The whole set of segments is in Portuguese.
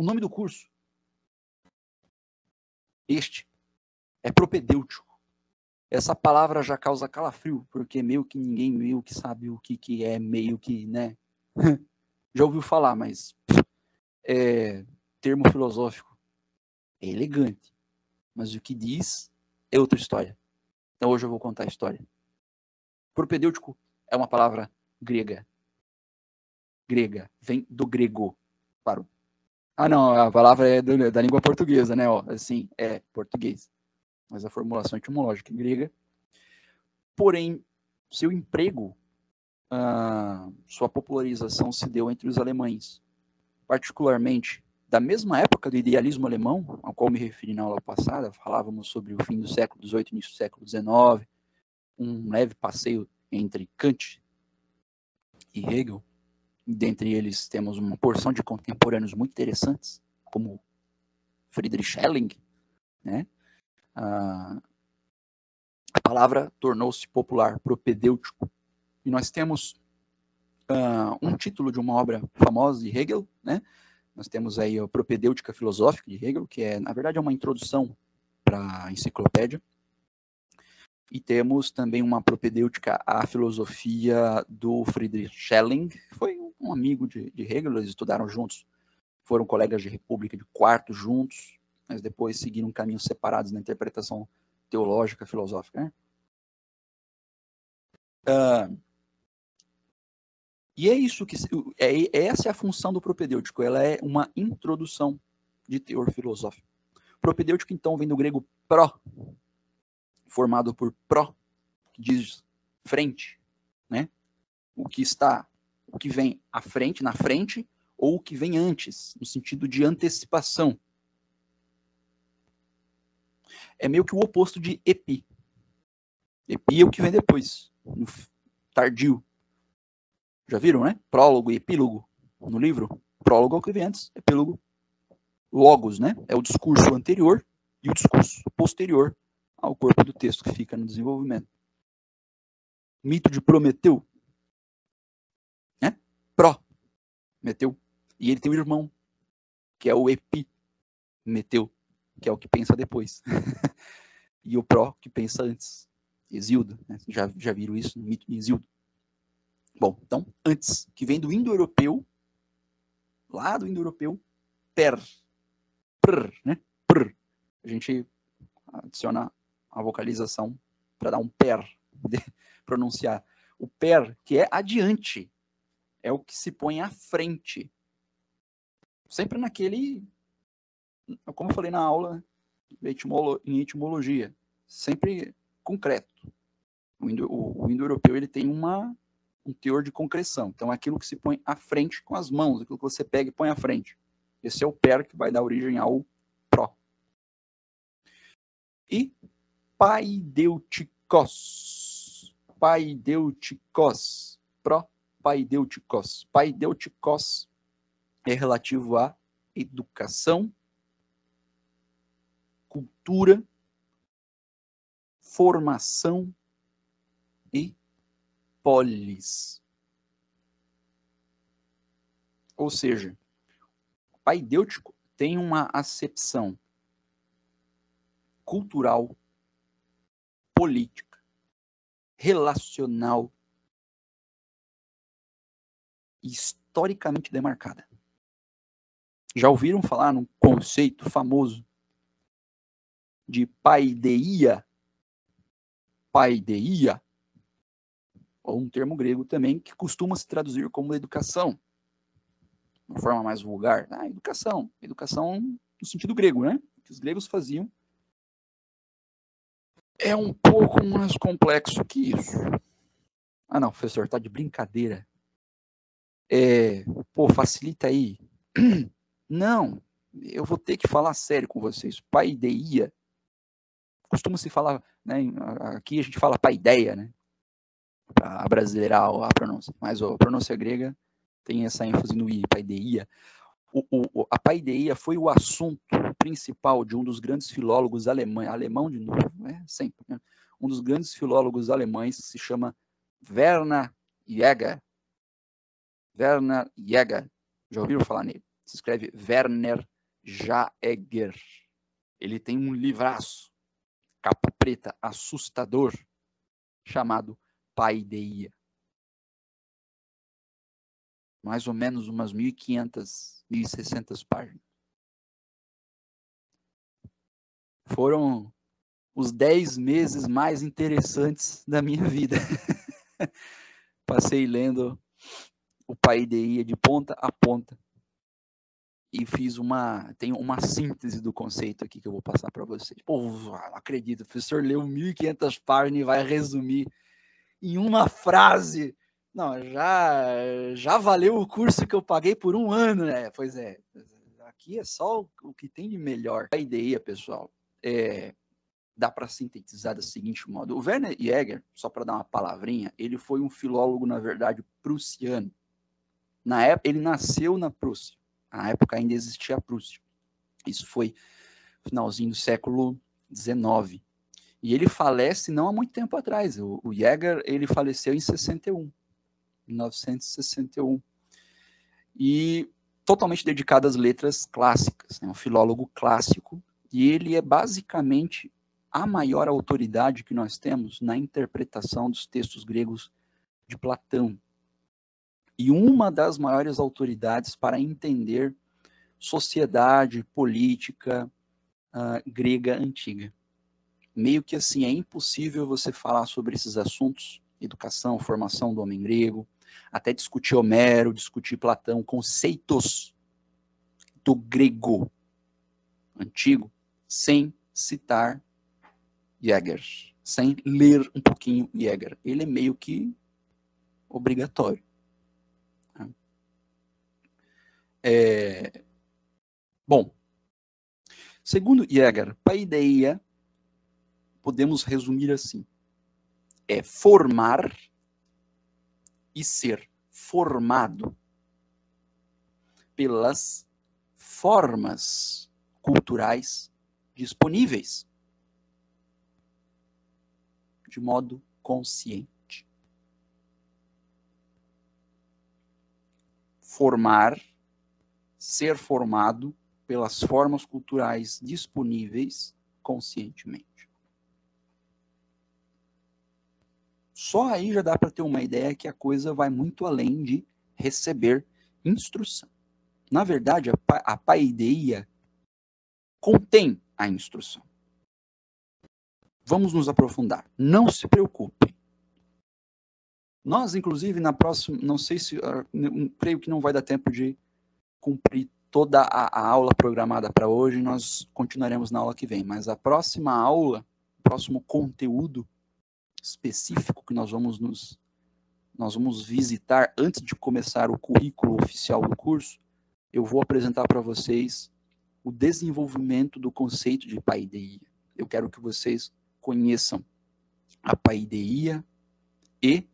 O nome do curso, este, é propedêutico. Essa palavra já causa calafrio, porque meio que ninguém meio que sabe o que é, meio que, né? Já ouviu falar, mas é termo filosófico, é elegante. Mas o que diz é outra história. Então hoje eu vou contar a história. Propedêutico é uma palavra grega. Grega, vem do grego. Parou. Ah, não, a palavra é da língua portuguesa, né? Ó, assim, é português. Mas a formulação etimológica é grega. Porém, seu emprego, sua popularização se deu entre os alemães. Particularmente, da mesma época do idealismo alemão, ao qual me referi na aula passada, falávamos sobre o fim do século XVIII, início do século XIX, um leve passeio entre Kant e Hegel. Dentre eles temos uma porção de contemporâneos muito interessantes, como Friedrich Schelling, né? A palavra tornou-se popular, propedêutico. E nós temos um título de uma obra famosa de Hegel, né? Nós temos aí a Propedêutica Filosófica de Hegel, que na verdade é uma introdução para a enciclopédia. E temos também uma propedêutica à filosofia do Friedrich Schelling, que foi um amigo de Hegel, eles estudaram juntos, foram colegas de república de quarto juntos, mas depois seguiram caminhos separados na interpretação teológica, filosófica, né? E é isso que essa é a função do propedêutico, ela é uma introdução de teor filosófico. Propedêutico, então, vem do grego pró, formado por pró, que diz frente, né? O que vem à frente, na frente, ou o que vem antes, no sentido de antecipação. É meio que o oposto de epi. Epi é o que vem depois, no tardio. Já viram, né? Prólogo e epílogo no livro. Prólogo é o que vem antes, epílogo. Logos, né? É o discurso anterior e o discurso posterior ao corpo do texto que fica no desenvolvimento. Mito de Prometeu, né? Prometeu. E ele tem um irmão, que é o Epimeteu, que é o que pensa depois. E o Pró, que pensa antes. Hesíodo, né? Já viram isso no mito de Hesíodo? Bom, então, antes, que vem do indo-europeu, lá do indo-europeu, né? A gente adiciona a vocalização para dar um de pronunciar. O que é adiante, é o que se põe à frente. Sempre naquele, como eu falei na aula em etimologia, sempre concreto. O indo-europeu ele tem um teor de concreção. Então, é aquilo que se põe à frente com as mãos, aquilo que você pega e põe à frente. Esse é o que vai dar origem ao pró. E paideutikos. Paideutikos. Paideutikos é relativo à educação, cultura, formação e polis. Ou seja, paidêutico tem uma acepção cultural, política, relacional e historicamente demarcada. Já ouviram falar num conceito famoso de paideia? Paideia, ou um termo grego também, que costuma se traduzir como educação. De uma forma mais vulgar. Educação. Educação no sentido grego, né? O que os gregos faziam é um pouco mais complexo que isso. Ah, não, professor, tá de brincadeira. Facilita aí. Não, eu vou ter que falar sério com vocês. Paideia. Costuma se falar, né? Aqui a gente fala paideia, né? Para brasileirar a pronúncia. Mas a pronúncia grega tem essa ênfase no i, paideia. A paideia foi o assunto principal de um dos grandes filólogos alemães, alemão de novo, né? Sempre, né? Um dos grandes filólogos alemães que se chama Werner Jäger. Werner Jäger. Já ouviram falar nele? se escreve Werner Jaeger. Ele tem um livraço, capa preta, assustador, chamado Paideia. Mais ou menos umas 1.500, 1.600 páginas. Foram os 10 meses mais interessantes da minha vida. Passei lendo o Paideia de ponta a ponta. E tenho uma síntese do conceito aqui que eu vou passar para vocês. Pô, não acredito, o professor leu 1.500 páginas e vai resumir em uma frase. Não, já valeu o curso que eu paguei por 1 ano, né? Pois é, aqui é só o que tem de melhor. A ideia, pessoal, dá para sintetizar do seguinte modo. O Werner Jaeger, só para dar uma palavrinha, ele foi um filólogo, na verdade, prussiano. Na época, ele nasceu na Prússia. Na época ainda existia a Prússia. Isso foi no finalzinho do século XIX. E ele falece não há muito tempo atrás. O Jaeger, ele faleceu em 1961. E totalmente dedicado às letras clássicas. É um filólogo clássico. E ele é basicamente a maior autoridade que nós temos na interpretação dos textos gregos de Platão. E uma das maiores autoridades para entender sociedade, política grega antiga. Meio que assim, é impossível você falar sobre esses assuntos, educação, formação do homem grego, até discutir Homero, discutir Platão, conceitos do grego antigo, sem citar Jaeger, sem ler um pouquinho Jaeger. Ele é meio que obrigatório. Bom, segundo Jaeger, paideia, podemos resumir assim, é formar e ser formado pelas formas culturais disponíveis de modo consciente. Formar, ser formado pelas formas culturais disponíveis conscientemente. Só aí já dá para ter uma ideia que a coisa vai muito além de receber instrução. Na verdade, a paideia contém a instrução. Vamos nos aprofundar. Não se preocupem. Nós, inclusive, na próxima, não sei se, creio que não vai dar tempo de cumprir toda a aula programada para hoje, nós continuaremos na aula que vem, mas a próxima aula, o próximo conteúdo específico que nós vamos visitar antes de começar o currículo oficial do curso, eu vou apresentar para vocês o desenvolvimento do conceito de paideia. Eu quero que vocês conheçam a paideia e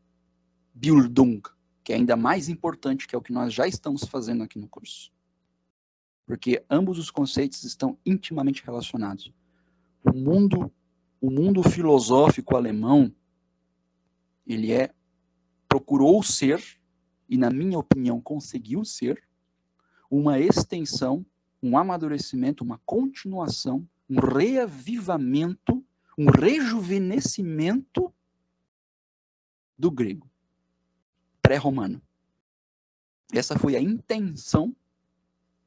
Bildung, que é ainda mais importante, que é o que nós já estamos fazendo aqui no curso. Porque ambos os conceitos estão intimamente relacionados. O mundo filosófico alemão, ele procurou ser, e na minha opinião conseguiu ser, uma extensão, um amadurecimento, uma continuação, um reavivamento, um rejuvenescimento do grego pré-romano. Essa foi a intenção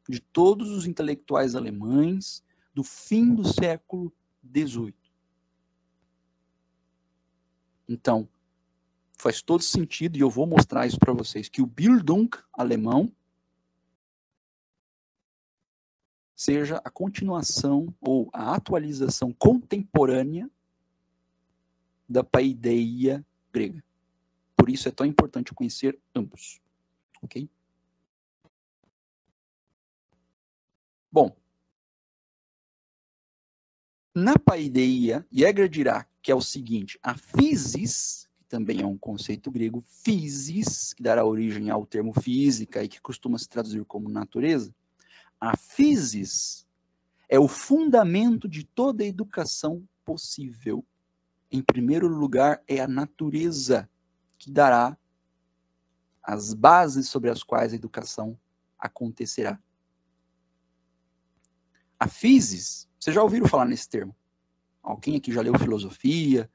de todos os intelectuais alemães do fim do século XVIII. Então, faz todo sentido, e eu vou mostrar isso para vocês, que o Bildung alemão seja a continuação ou a atualização contemporânea da paideia grega. Por isso é tão importante conhecer ambos. Ok? Bom, na paideia, Jaeger dirá que é o seguinte, a physis, que também é um conceito grego, physis, que dará origem ao termo física e que costuma se traduzir como natureza, a physis é o fundamento de toda a educação possível. Em primeiro lugar, é a natureza que dará as bases sobre as quais a educação acontecerá. A physis, vocês já ouviram falar nesse termo? Alguém aqui já leu filosofia,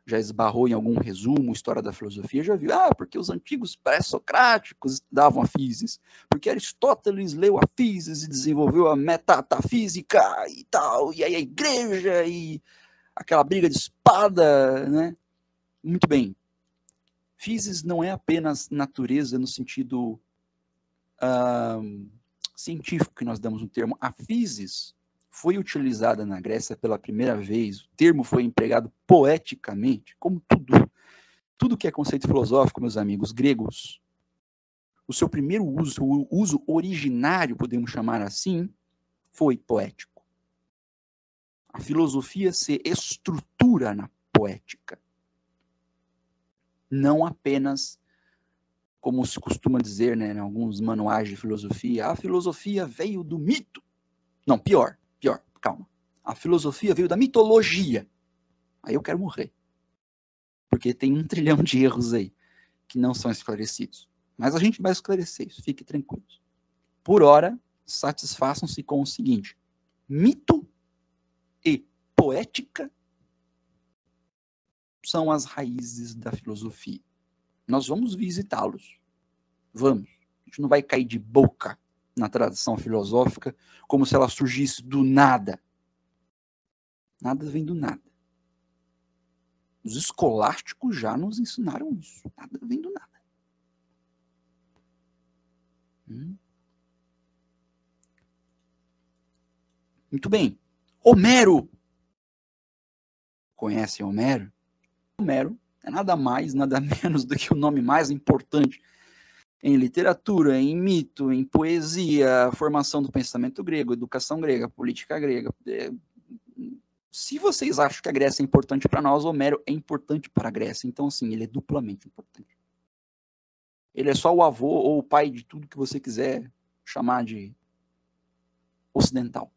já esbarrou em algum resumo, história da filosofia, já viu, porque os antigos pré-socráticos estudavam a physis, porque Aristóteles leu a physis e desenvolveu a metafísica e tal, e aí a igreja e aquela briga de espada, né? Muito bem. Physis não é apenas natureza no sentido científico que nós damos no termo. A physis foi utilizada na Grécia pela primeira vez, o termo foi empregado poeticamente, como tudo que é conceito filosófico, meus amigos gregos. O seu primeiro uso, o uso originário, podemos chamar assim, foi poético. A filosofia se estrutura na poética. Não apenas, como se costuma dizer, né, em alguns manuais de filosofia, a filosofia veio do mito. Não, pior, calma. A filosofia veio da mitologia. Aí eu quero morrer. Porque tem 1 trilhão de erros aí que não são esclarecidos. Mas a gente vai esclarecer isso, fiquem tranquilos. Por hora, satisfaçam-se com o seguinte: mito e poética são as raízes da filosofia. Nós vamos visitá-los. Vamos. A gente não vai cair de boca na tradição filosófica como se ela surgisse do nada. Nada vem do nada. Os escolásticos já nos ensinaram isso. Nada vem do nada. Muito bem. Homero. Conhecem Homero? Homero é nada mais, nada menos do que o nome mais importante em literatura, em mito, em poesia, formação do pensamento grego, educação grega, política grega. Se vocês acham que a Grécia é importante para nós, Homero é importante para a Grécia. Então, assim, ele é duplamente importante. Ele é só o avô ou o pai de tudo que você quiser chamar de ocidental.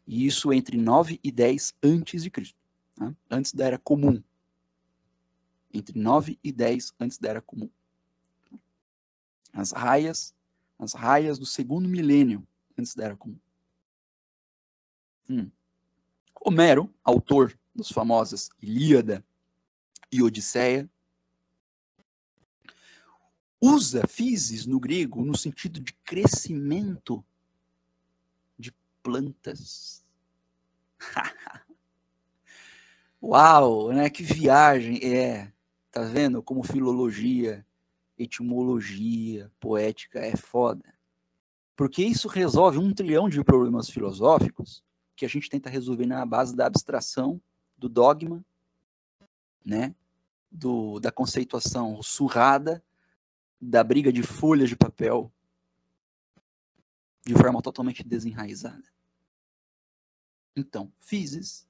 E isso entre 9 e 10 antes de Cristo, né? Antes da Era Comum. Entre 9 e 10 antes da Era Comum. As raias do 2º milênio antes da Era Comum. Homero, autor das famosas Ilíada e Odisseia, usa physis no grego no sentido de crescimento de plantas. Uau, né? Que viagem é. Tá vendo como filologia, etimologia, poética é foda? Porque isso resolve 1 trilhão de problemas filosóficos que a gente tenta resolver na base da abstração, do dogma, né? Da conceituação surrada, da briga de folhas de papel, de forma totalmente desenraizada. Então, physis,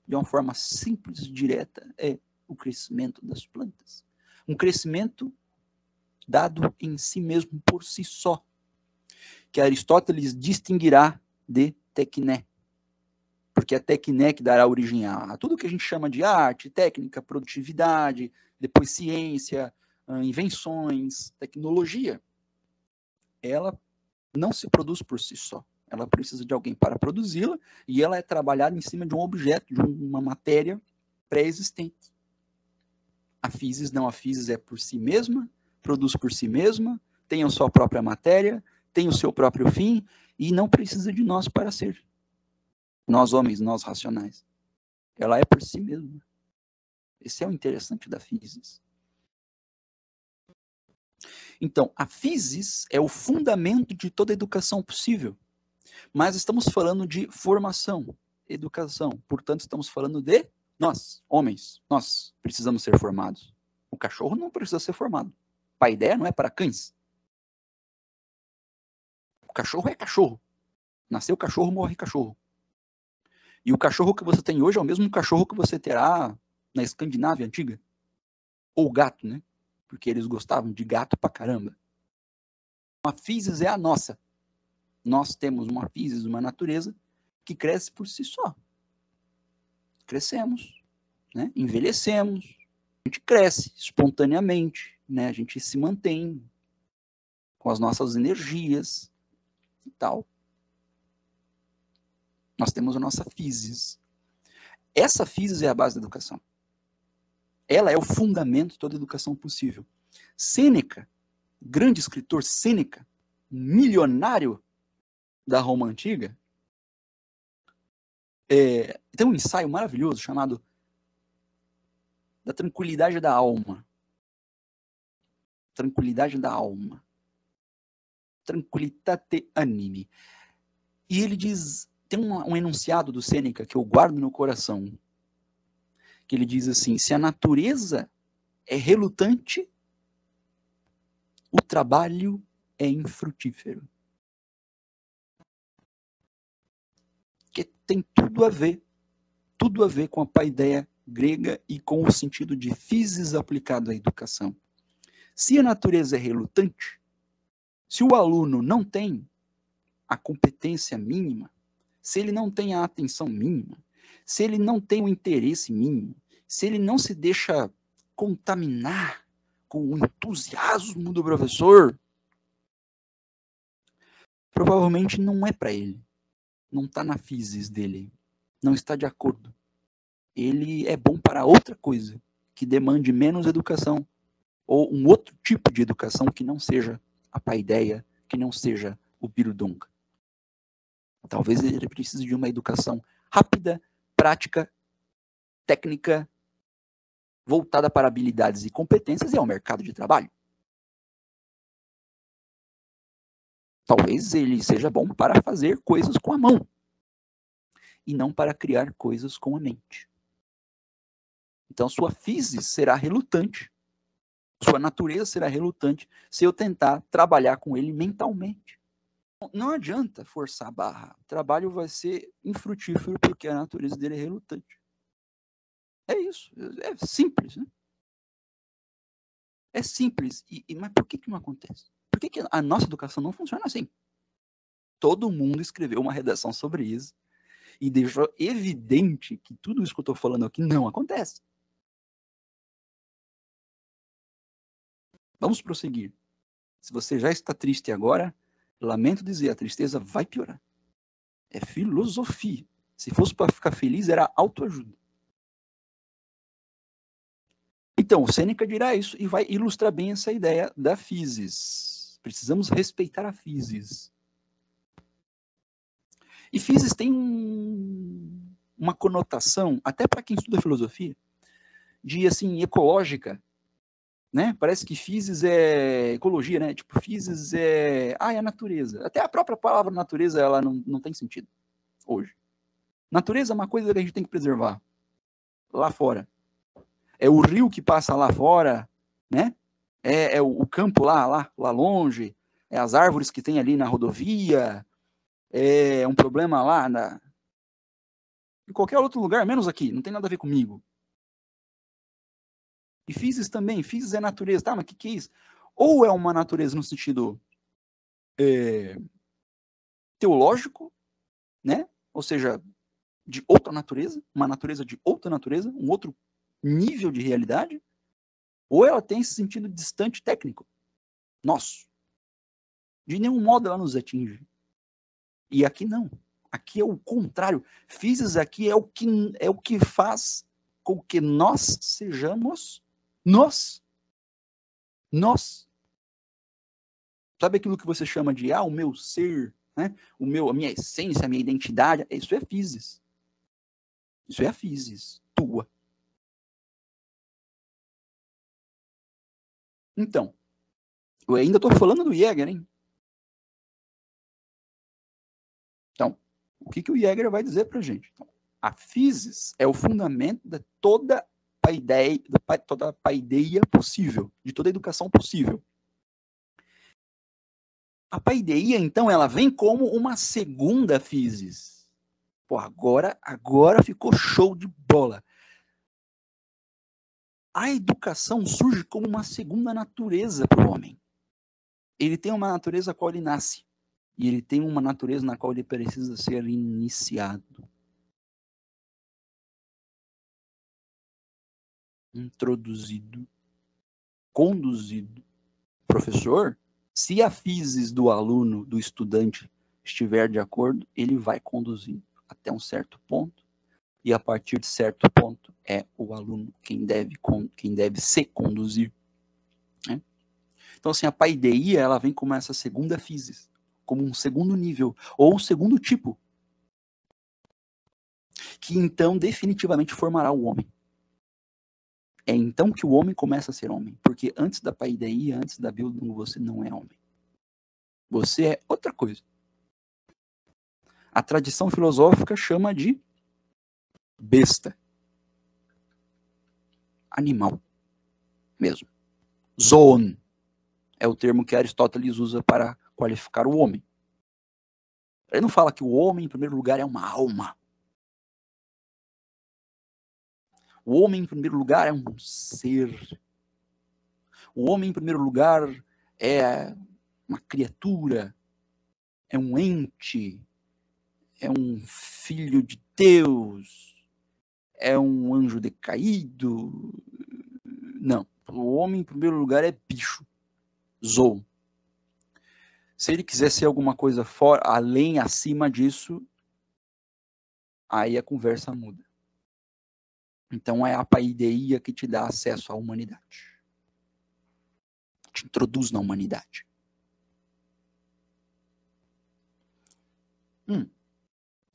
de uma forma simples e direta, é o crescimento das plantas. Um crescimento dado em si mesmo por si só, que Aristóteles distinguirá de tecné. Porque é a tecné que dará origem a tudo que a gente chama de arte, técnica, produtividade, depois ciência, invenções, tecnologia. Ela não se produz por si só. Ela precisa de alguém para produzi-la e ela é trabalhada em cima de um objeto, de uma matéria pré-existente. A physis não, a physis é por si mesma, produz por si mesma, tem a sua própria matéria, tem o seu próprio fim e não precisa de nós para ser. Nós homens, nós racionais. Ela é por si mesma. Esse é o interessante da physis. Então, a physis é o fundamento de toda educação possível. Mas estamos falando de formação, educação. Portanto, estamos falando de nós, homens. Nós precisamos ser formados. O cachorro não precisa ser formado. A ideia não é para cães. O cachorro é cachorro. Nasceu cachorro, morre cachorro. E o cachorro que você tem hoje é o mesmo cachorro que você terá na Escandinávia antiga. Ou gato, né? Porque eles gostavam de gato pra caramba. A physis é a nossa. Nós temos uma physis, uma natureza, que cresce por si só. Crescemos, né? Envelhecemos, a gente cresce espontaneamente, né? A gente se mantém com as nossas energias. e tal. Nós temos a nossa physis. Essa physis é a base da educação. Ela é o fundamento de toda educação possível. Sêneca, grande escritor Sêneca, milionário da Roma Antiga, tem um ensaio maravilhoso chamado Da Tranquilidade da Alma. Tranquilidade da Alma. Tranquilitate animi. E ele diz, tem um enunciado do Sêneca que eu guardo no coração, que ele diz assim: se a natureza é relutante, o trabalho é infrutífero. Que tem tudo a ver com a paideia grega e com o sentido de physis aplicado à educação. Se a natureza é relutante, se o aluno não tem a competência mínima, se ele não tem a atenção mínima, se ele não tem o interesse mínimo, se ele não se deixa contaminar com o entusiasmo do professor, provavelmente não é para ele. Não está na physis dele. Não está de acordo. Ele é bom para outra coisa, que demande menos educação, ou um outro tipo de educação que não seja a paideia, que não seja o birudunga. Talvez ele precise de uma educação rápida, prática, técnica, voltada para habilidades e competências e ao mercado de trabalho. Talvez ele seja bom para fazer coisas com a mão e não para criar coisas com a mente. Então, sua physis será relutante, sua natureza será relutante se eu tentar trabalhar com ele mentalmente. Não adianta forçar a barra. O trabalho vai ser infrutífero porque a natureza dele é relutante. É isso. É simples, né? É simples. Mas por que não acontece? Por que a nossa educação não funciona assim? Todo mundo escreveu uma redação sobre isso e deixou evidente que tudo isso que eu estou falando aqui não acontece. Vamos prosseguir. Se você já está triste agora, lamento dizer, a tristeza vai piorar. É filosofia. Se fosse para ficar feliz, era autoajuda. Então, o Sêneca dirá isso e vai ilustrar bem essa ideia da physis. Precisamos respeitar a physis. E physis tem uma conotação, até para quem estuda filosofia, de assim, ecológica, né? Parece que physis é ecologia, né? Tipo, physis é a natureza. Até a própria palavra natureza, ela não tem sentido hoje. Natureza é uma coisa que a gente tem que preservar lá fora. É o rio que passa lá fora, né? É o campo lá longe, é as árvores que tem ali na rodovia, é um problema lá em qualquer outro lugar, menos aqui, não tem nada a ver comigo. E physis também, physis é natureza, tá? Mas o que é isso? Ou é uma natureza no sentido teológico, né? Ou seja, de outra natureza, uma natureza de outra natureza, um outro nível de realidade, ou ela tem esse sentido distante técnico, nosso. De nenhum modo ela nos atinge. E aqui não. Aqui é o contrário. Physis aqui é o que faz com que nós sejamos nós. Sabe aquilo que você chama de o meu ser, né? A minha essência, a minha identidade? Isso é physis. Isso é a physis tua. Então, eu ainda estou falando do Jäger, hein? Então, o que o Jäger vai dizer para a gente? Então, a physis é o fundamento de toda a paideia possível, de toda a educação possível. A paideia, então, ela vem como uma segunda physis. Pô, agora ficou show de bola. A educação surge como uma segunda natureza para o homem. Ele tem uma natureza a qual ele nasce. E ele tem uma natureza na qual ele precisa ser iniciado. Introduzido. Conduzido. Professor, se a physis do aluno, do estudante, estiver de acordo, ele vai conduzindo até um certo ponto, e a partir de certo ponto é o aluno quem deve se conduzir. Né? Então, assim, a paideia, ela vem como essa segunda physis, como um segundo nível, ou um segundo tipo, que então definitivamente formará o homem. É então que o homem começa a ser homem, porque antes da paideia, antes da bildung, você não é homem. Você é outra coisa. A tradição filosófica chama de besta. Animal. Mesmo. Zoon é o termo que Aristóteles usa para qualificar o homem. Ele não fala que o homem, em primeiro lugar, é uma alma. O homem, em primeiro lugar, é um ser. O homem, em primeiro lugar, é uma criatura, é um ente, é um filho de Deus, é um anjo decaído. Não. O homem, em primeiro lugar, é bicho. Zou. Se ele quiser ser alguma coisa fora, além, acima disso, aí a conversa muda. Então é a paideia que te dá acesso à humanidade. Te introduz na humanidade.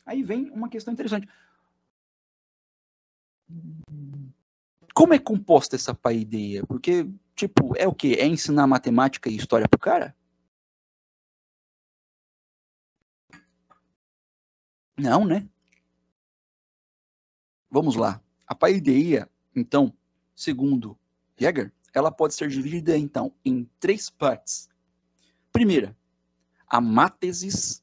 Aí vem uma questão interessante. Como é composta essa paideia? Porque, tipo, é o quê? É ensinar matemática e história pro cara? Não, né? Vamos lá. A paideia, então, segundo Hegel, ela pode ser dividida, então, em 3 partes. Primeira, a mátesis,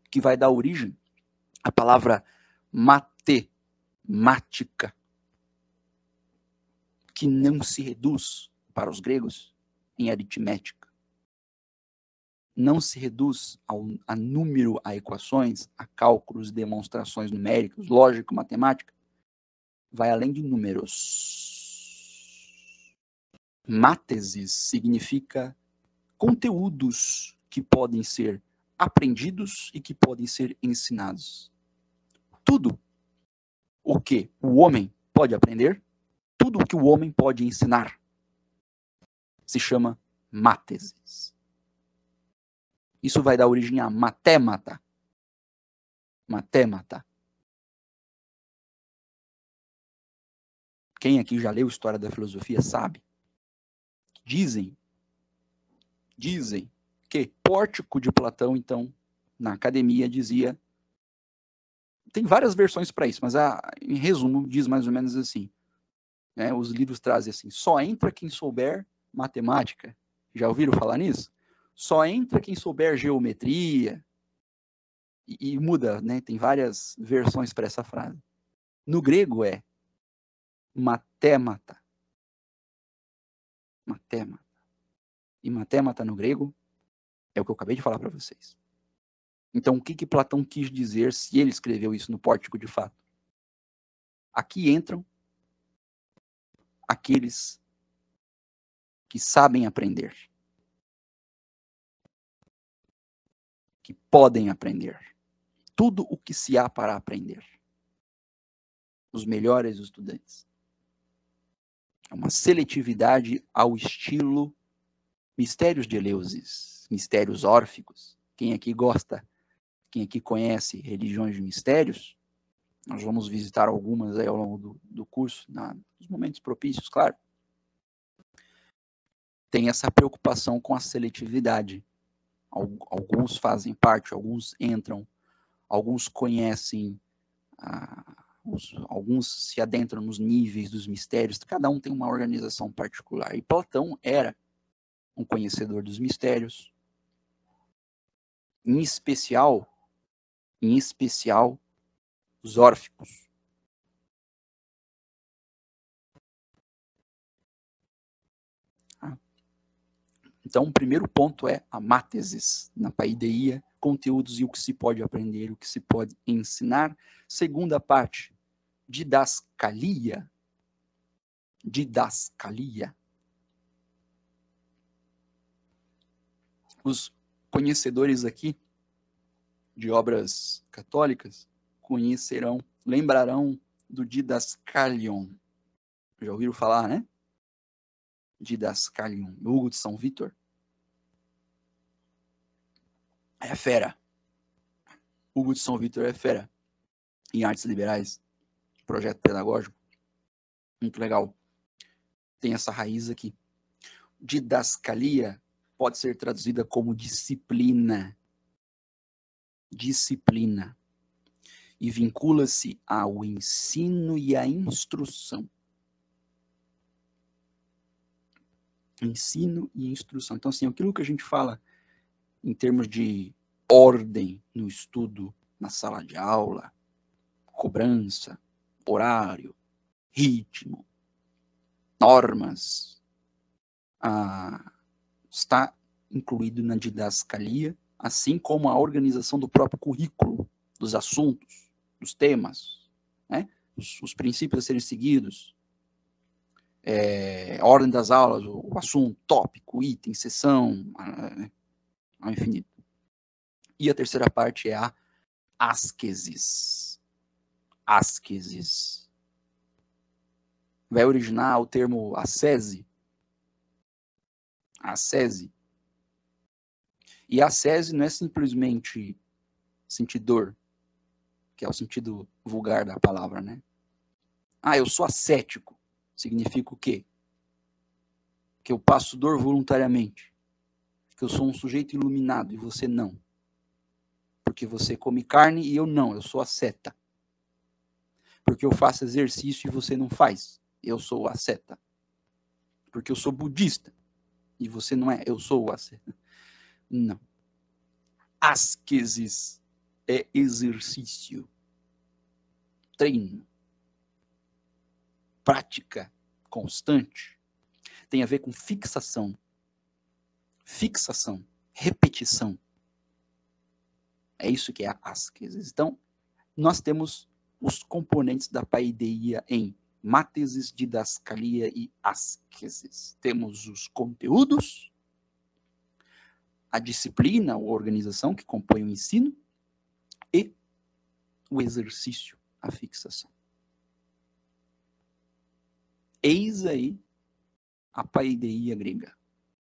que vai dar origem à palavra matemática, que não se reduz, para os gregos, em aritmética. Não se reduz a número, a equações, a cálculos, demonstrações numéricas, lógica, matemática. Vai além de números. Mátesis significa conteúdos que podem ser aprendidos e que podem ser ensinados. Tudo o que o homem pode aprender, tudo o que o homem pode ensinar, se chama mátesis. Isso vai dar origem a matémata. Matémata. Quem aqui já leu História da Filosofia sabe. Dizem que Pórtico de Platão, então, na academia dizia, tem várias versões para isso, mas em resumo diz mais ou menos assim, né, os livros trazem assim, só entra quem souber matemática. Já ouviram falar nisso? Só entra quem souber geometria, e muda, né, tem várias versões para essa frase. No grego é matémata. Matémata. E matémata no grego é o que eu acabei de falar para vocês. Então, o que Platão quis dizer se ele escreveu isso no Pórtico de fato? Aqui entram aqueles que sabem aprender, que podem aprender. Tudo o que se há para aprender. Os melhores estudantes. É uma seletividade ao estilo Mistérios de Eleusis, Mistérios órficos. Quem aqui gosta, quem aqui conhece religiões de mistérios, nós vamos visitar algumas aí ao longo do curso, nos momentos propícios, claro. Tem essa preocupação com a seletividade. Alguns fazem parte, alguns entram, alguns conhecem, alguns se adentram nos níveis dos mistérios, cada um tem uma organização particular. E Platão era um conhecedor dos mistérios, em especial, os órficos. Então, o primeiro ponto é a mátesis, na paideia, conteúdos e o que se pode aprender, o que se pode ensinar. Segunda parte, didascalia. Didascalia. Os conhecedores aqui de obras católicas lembrarão do Didascalion. Já ouviram falar, né? Didascalion, Hugo de São Vítor. É fera. Hugo de São Vítor é fera. Em artes liberais, projeto pedagógico. Muito legal. Tem essa raiz aqui. Didascalia pode ser traduzida como disciplina. Disciplina. E vincula-se ao ensino e à instrução. Ensino e instrução. Então, assim, aquilo que a gente fala em termos de ordem no estudo, na sala de aula, cobrança, horário, ritmo, normas, está incluído na didascalia, assim como a organização do próprio currículo, dos assuntos, dos temas, né? Os princípios a serem seguidos, a ordem das aulas, o assunto, tópico, item, sessão, ao infinito. E a terceira parte é a asquesis. Asquesis. Vai originar o termo ascese. Ascese. E ascese não é simplesmente sentir dor, que é o sentido vulgar da palavra, né? Eu sou ascético. Significa o quê? Que eu passo dor voluntariamente. Que eu sou um sujeito iluminado e você não. Porque você come carne e eu não. Eu sou asceta. Porque eu faço exercício e você não faz. Eu sou asceta. Porque eu sou budista e você não é. Eu sou asceta. Não. Asquesis é exercício. Treino. Prática constante. Tem a ver com fixação. Fixação. Repetição. É isso que é a asquesis. Então, nós temos os componentes da paideia em mátesis, didascalia e asquesis. Temos os conteúdos, a disciplina ou organização que compõe o ensino e o exercício, a fixação. Eis aí a paideia grega.